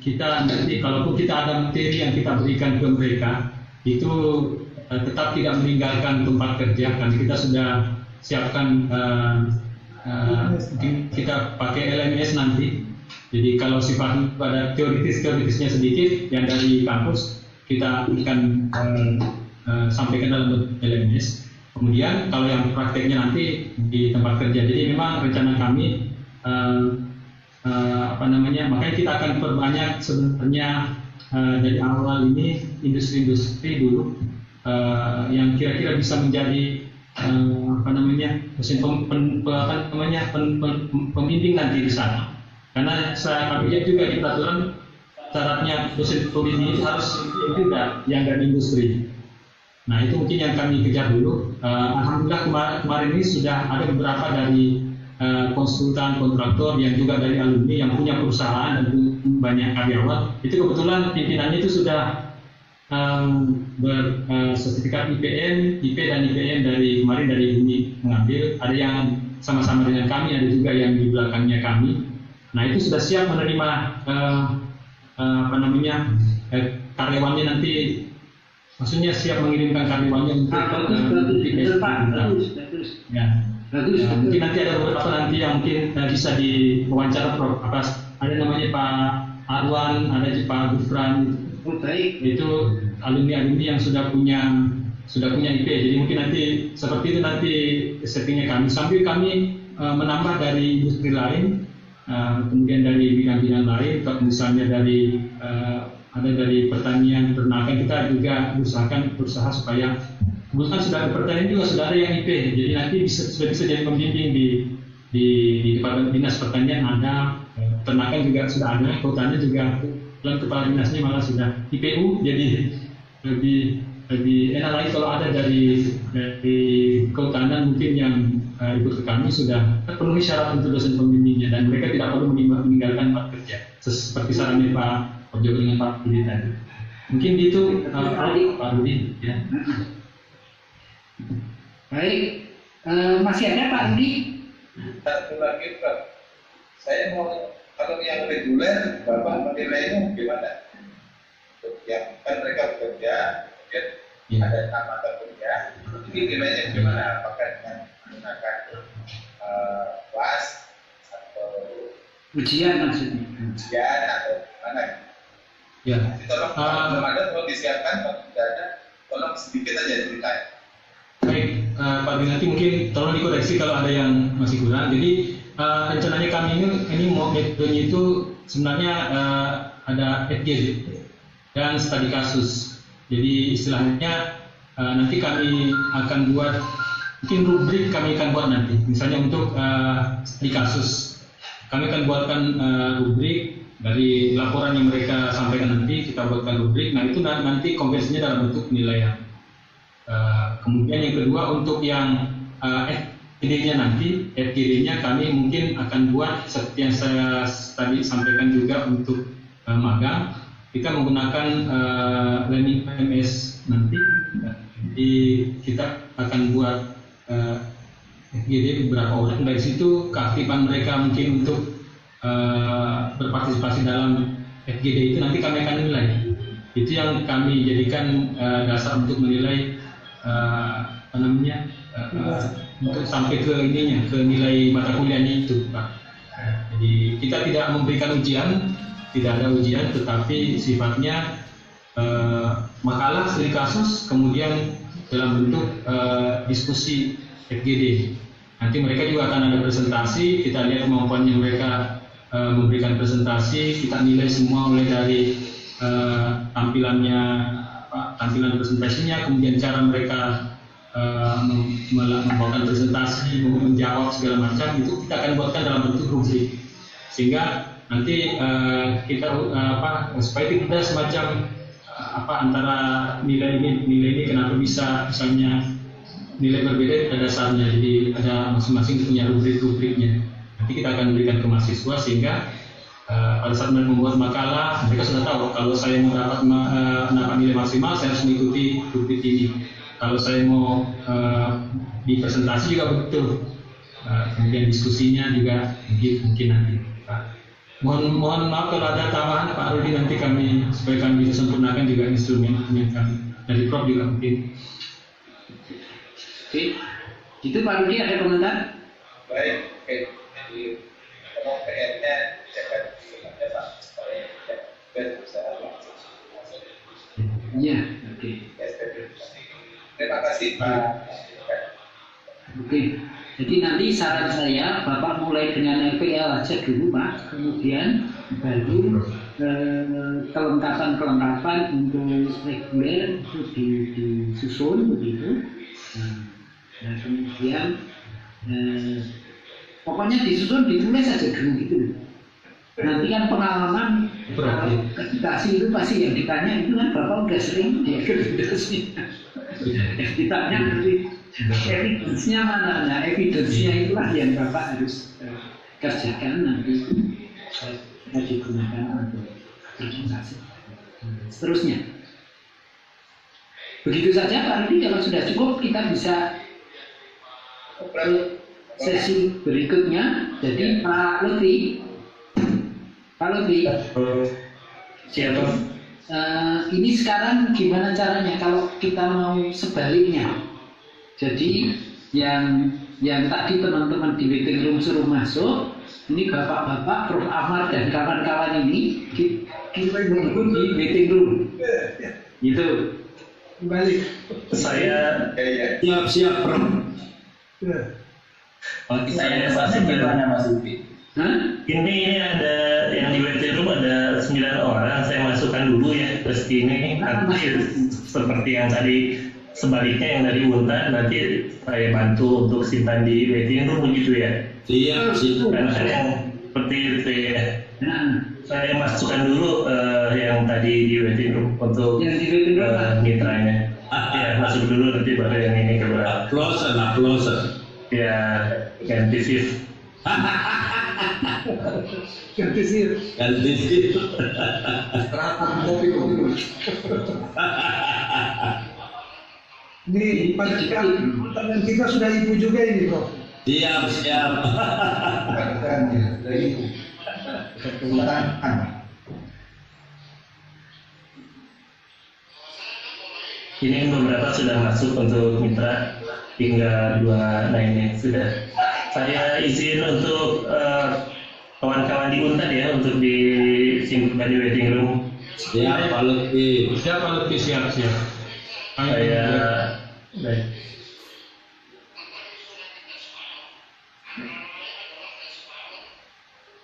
kita nanti kalaupun kita ada materi yang kita berikan ke mereka itu tetap tidak meninggalkan tempat kerja karena kita sudah siapkan kita pakai LMS nanti. Jadi kalau sifatnya pada teoritisnya sedikit yang dari kampus kita akan sampaikan dalam LMS. Kemudian kalau yang prakteknya nanti di tempat kerja. Jadi memang rencana kami makanya kita akan perbanyak sebenarnya dari awal ini industri-industri dulu yang kira-kira bisa menjadi pembimbing nanti di sana. Karena saya lihat juga di peraturan syaratnya dosen pembimbing itu harus juga yang dari industri. Nah itu mungkin yang kami kejar dulu. Alhamdulillah kemarin ini sudah ada beberapa dari konsultan kontraktor yang juga dari alumni yang punya perusahaan dan banyak karyawan. Itu kebetulan pimpinannya itu sudah bersertifikat IPN, IP dan IPN dari kemarin dari UNI mengambil. Ada yang sama-sama dengan kami, ada juga yang di belakangnya kami. Nah itu sudah siap menerima karyawannya nanti, maksudnya siap mengirimkan karyawannya untuk bagus. Ya. Mungkin nanti ada beberapa nanti yang mungkin bisa diwawancara Prof. Ada namanya Pak Arwan, ada Pak Gufran. Oh, baik. Itu alumni yang sudah punya IP. Jadi mungkin nanti seperti itu nanti settingnya kami. Sambil kami menambah dari industri lain, kemudian dari bidang-bidang lain, misalnya dari ada dari pertanian, peternakan, kita juga berusaha supaya kebetulan sudah ada pertanian juga sudah ada yang IP. Jadi nanti sudah bisa jadi pembimbing di Departemen Dinas Pertanian ada, peternakan juga sudah ada, kehutanan juga. Dan kepala dinasnya malah sudah IPU, jadi lebih enak lagi kalau ada dari kehutanan mungkin yang ikut ke kami sudah terpenuhi syarat untuk dosen pembimbingnya dan mereka tidak perlu meninggalkan tempat kerja seperti sarannya Pak Jokowi dengan Pak Rudi tadi. Mungkin itu Pak Rudi ya. Baik, masih ada Pak Rudi? Satu lagi Pak, saya mau kalau yang reguler Bapak menilainya gimana? Yang kan mereka bekerja, kemudian ada tamatan kerja, ini nilainya gimana? Apakah dengan menggunakan kelas atau Ujian maksudnya. ujian atau gimana? Ya. Jadi tolong belum ada, tolong disiapkan, kalau tidak ada, tolong sedikit aja diceritain. Baik, Pak Dinati mungkin tolong dikoreksi kalau ada yang masih kurang. Jadi rencananya kami ini mau metodenya itu sebenarnya ada FGD dan studi kasus. Jadi istilahnya nanti kami akan buat mungkin rubrik kami akan buat nanti. Misalnya untuk studi kasus, kami akan buatkan rubrik dari laporan yang mereka sampaikan nanti kita buatkan rubrik. Nah itu nanti konversinya dalam bentuk penilaian. Kemudian yang kedua untuk yang FGD-nya nanti, FGD-nya kami mungkin akan buat seperti yang saya tadi sampaikan juga untuk magang. Kita menggunakan learning PMS nanti. Jadi kita akan buat FGD beberapa orang. Dari situ keaktifan mereka mungkin untuk berpartisipasi dalam FGD itu nanti kami akan nilai. Itu yang kami jadikan dasar untuk menilai untuk sampai ke ininya, ke nilai mata kuliahnya itu, Pak. Jadi kita tidak memberikan ujian, tidak ada ujian, tetapi sifatnya makalah studi kasus, kemudian dalam bentuk diskusi FGD. Nanti mereka juga akan ada presentasi, kita lihat kemampuannya mereka memberikan presentasi, kita nilai semua mulai dari tampilannya, tampilan presentasinya, kemudian cara mereka membawakan presentasi, menjawab segala macam, itu kita akan buatkan dalam bentuk rubrik, sehingga nanti kita supaya tidak semacam antara nilai ini kenapa bisa misalnya nilai berbeda pada dasarnya, jadi ada masing-masing punya rubrik-rubriknya. Nanti kita akan berikan ke mahasiswa sehingga pada saat membuat makalah mereka sudah tahu kalau saya mau dapat nilai maksimal saya harus mengikuti rubrik ini. Kalau saya mau di presentasi juga betul, kemudian diskusinya juga mungkin nanti. Mohon maaf kalau ada tambahan Pak Rudi, nanti kami supaya kami bisa sempurnakan juga instrumen kami dari Prof juga mungkin. Oke, itu Pak Rudi ada komentar? Baik, oke. Jadi kalau PR-nya jaga di Pak supaya bisa langsung. Iya, oke. Terima kasih Pak. Oke. Jadi nanti saran saya, Bapak mulai dengan LPL aja dulu Pak, kemudian baru kelengkapan untuk reguler itu disusun begitu. Nah kemudian pokoknya ditulis aja dulu gitu. Nanti kan pengalaman akreditasi itu pasti yang ditanya itu kan Bapak udah sering di akreditasi. Ditanya nanti evidence-nya mana? Nah, evidence-nya itulah yang Bapak harus kerjakan nanti kita digunakan untuk presentasi. Seterusnya. Begitu saja Pak Rudi, kalau sudah cukup kita bisa sesi berikutnya. Jadi Pak Lutfi, siapa? Ini sekarang gimana caranya kalau kita mau sebaliknya? Jadi yang tadi teman-teman di waiting room suruh masuk, ini bapak-bapak, Prof. Ahmad dan kawan-kawan ini kita menunggu di waiting room. Gitu. Kembali. Saya siap Prof. Kalau saya masuk gimana Mas Upi? Ini ada yang di waiting room ada 9 orang, saya masukkan dulu ya ke sini. Nanti seperti yang tadi sebaliknya yang dari Unta nanti saya bantu untuk simpan di waiting room begitu ya. Siap. Karena kan yang seperti itu ya. Saya masukkan dulu yang tadi di waiting room untuk mitranya. Ya masuk dulu nanti baru yang ini ke belakang. Applause. Ya ganti shift. Ganti sih. Ini pertanyaan kita sudah ibu juga ini Prof. Siap. Ini beberapa sudah masuk untuk mitra, tinggal 2 lainnya sudah. Saya izin untuk kawan-kawan di Unta ya untuk disimpan di waiting room. Siap Pak Lutfi. Siap. Saya baik.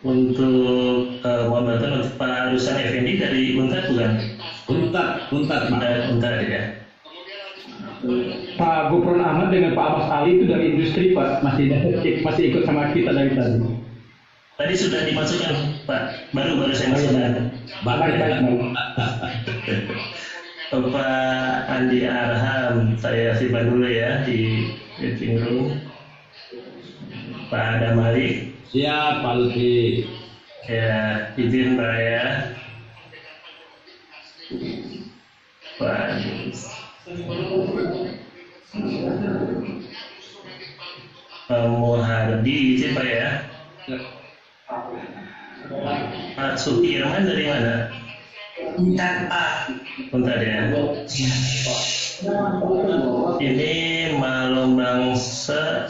Untuk mohon bantuan untuk Pak Rusan Effendi dari Unta bukan? Untar Pak. Ya. Pak Gufron Ahmad dengan Pak Abbas Ali itu dari industri Pak, masih ikut sama kita dari tadi. Tadi sudah dimasukkan Pak, baru saya masukkan. Baik. Pak Andi Arham, saya simpan dulu ya di waiting room. Pak Adam Malik. Siap Pak Lutfi. Ya, izin Pak ya. Pak Muhardi, izin Pak ya. Pak Sukirman dari mana? Untar ya. Ini Malum Bangsa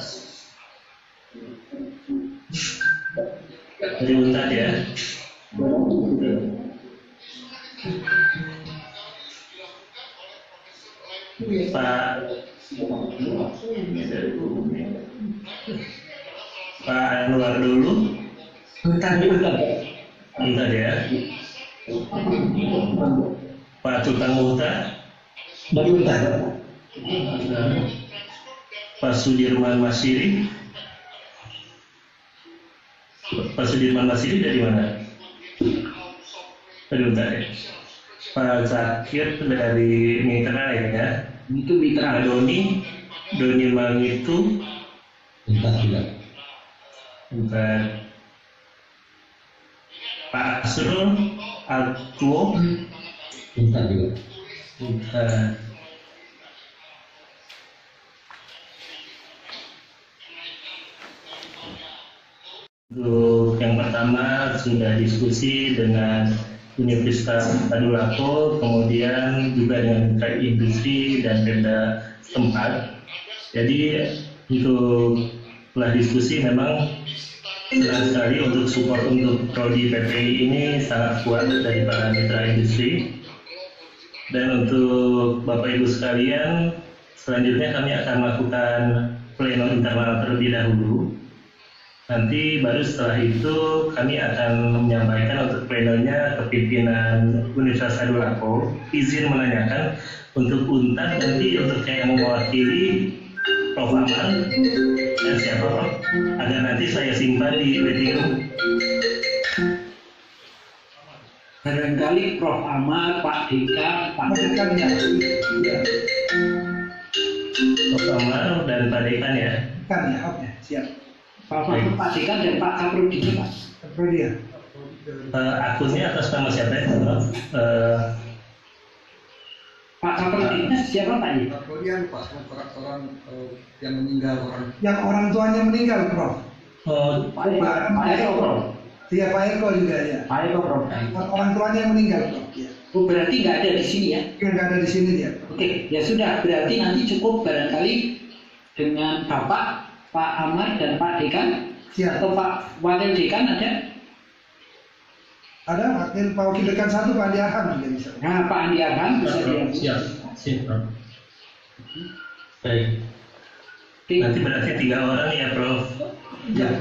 dari Untar ya. Pak Anwar dulu. Bentar ya. Pak Tukang Muhtar. Pak Sudirman Masiri. Pak Sudirman Masiri dari mana? Bentar ya. Pak Zakir dari Mitra ya. Itu Mitra. Pak Doni Mangitu. Bentar. Pak Asrul Altuo. Bentar. Untuk yang pertama sudah diskusi dengan Universitas Tadulako, kemudian juga dengan mitra industri dan Pemda setempat. Jadi untuk setelah diskusi memang jelas sekali untuk support untuk prodi PPI ini sangat kuat dari para mitra industri. Dan untuk Bapak Ibu sekalian, selanjutnya kami akan melakukan pleno internal terlebih dahulu. Nanti baru setelah itu kami akan menyampaikan untuk plenonya ke pimpinan Universitas Tadulako. Izin menanyakan untuk UNTAD nanti untuk yang mewakili Prof. Amar dan siapa Prof? Agar nanti saya simpan di waiting room. Barangkali Prof. Amar, Pak Deka, Pak Dekan ya. Prof. Amar dan Pak Dekan ya. Dekan ya, oke, siap. Pak Dekan dan Pak Kaprodi Pak. Kaprodi ya. Akunnya atas nama siapa ya? Pak Kaprodi siapa Pak ini? Kaprodi lupa orang yang meninggal Yang orang tuanya meninggal, Prof. Pak Eko Prof. Iya, Pak Eko juga ya. Pak Eko Prof. Orang tuanya yang meninggal, Prof. Ya. Oh, berarti nggak ada di sini ya? Nggak ada di sini dia. Oke, ya sudah. Berarti nanti cukup barangkali dengan Bapak, Pak Amar dan Pak Dekan. Siap. Atau Pak Wakil Dekan ada? Ada wakil dekan satu Pak Andi Arham juga bisa. Nah, Pak Andi Arham bisa dia. Siap. Baik. Nanti berarti 3 orang ya Prof. Ya.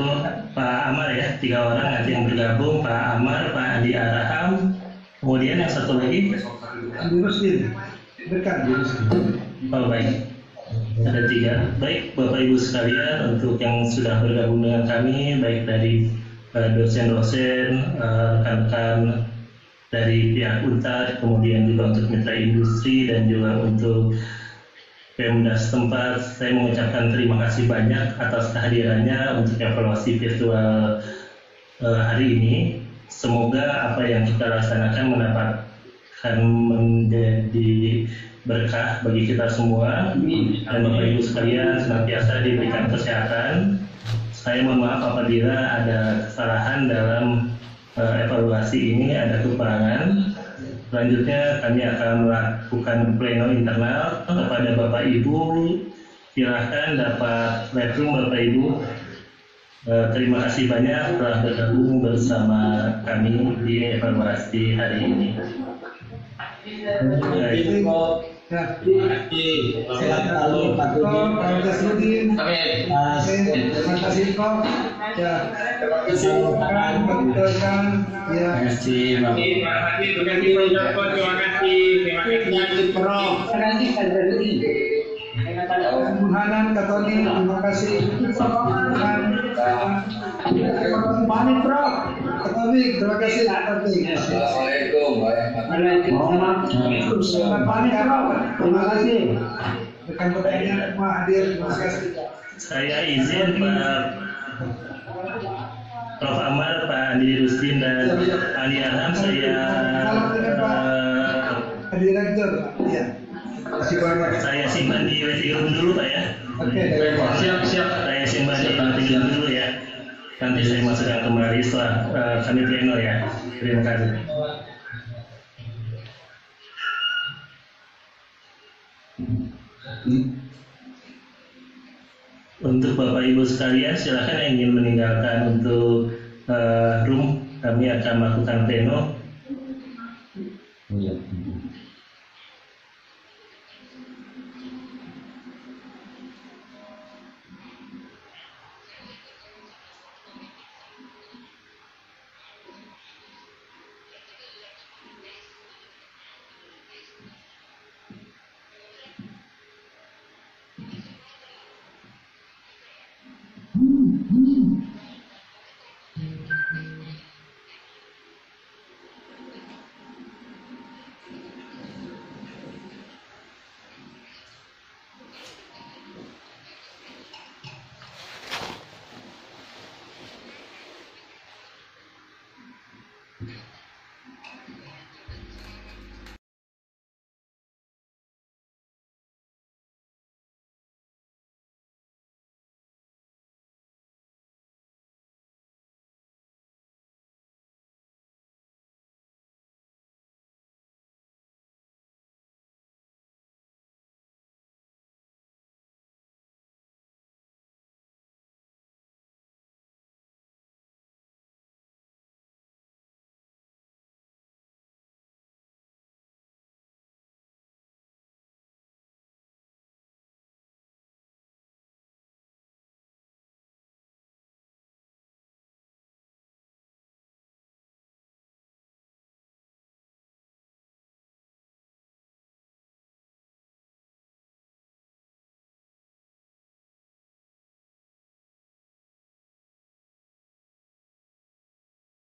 Pak Amar ya, 3 orang nanti yang bergabung, Pak Amar, Pak Andi Arham, kemudian yang satu lagi Andi Rusdin, dekan. Oh baik, ada 3. Baik Bapak Ibu sekalian, untuk yang sudah bergabung dengan kami, baik dari dosen-dosen, rekan-rekan dari pihak UNTAD, kemudian juga untuk mitra industri dan juga untuk Pemda setempat, saya mengucapkan terima kasih banyak atas kehadirannya untuk evaluasi virtual hari ini. Semoga apa yang kita laksanakan mendapatkan menjadi berkah bagi kita semua. Dan Bapak Ibu sekalian senantiasa diberikan kesehatan. Saya mohon maaf apabila ada kesalahan dalam evaluasi ini, ada kekurangan. Selanjutnya kami akan melakukan pleno internal kepada Bapak Ibu. Silahkan dapat live room Bapak Ibu. Terima kasih banyak telah bergabung bersama kami di evaluasi hari ini. Terima kasih. Sehat selalu Pak Dudi. Amin. Terima kasih Prof. Ya. Terima kasih rekan. Ya. Terima kasih Prof. Terima kasih Prof. Terima kasih Pak Dudi. Hanan, Katoni, terima kasih. Pamit Prof. Katoni, terima kasih. Assalamualaikum warahmatullahi wabarakatuh. Pamit Prof. Terima kasih. Rekan-rekannya semua hadir, terima kasih. Saya izin Pak Prof. Amar, Pak Andi Rusdin dan Pak Andi Arham, saya Direktur, ya. Saya simpan di waiting room dulu Pak ya. Oke. Siap. Saya simpan di waiting room dulu ya. Nanti saya masukkan kembali setelah kami pleno ya. Terima kasih. Untuk Bapak Ibu sekalian, silakan yang ingin meninggalkan untuk room, kami akan melakukan pleno.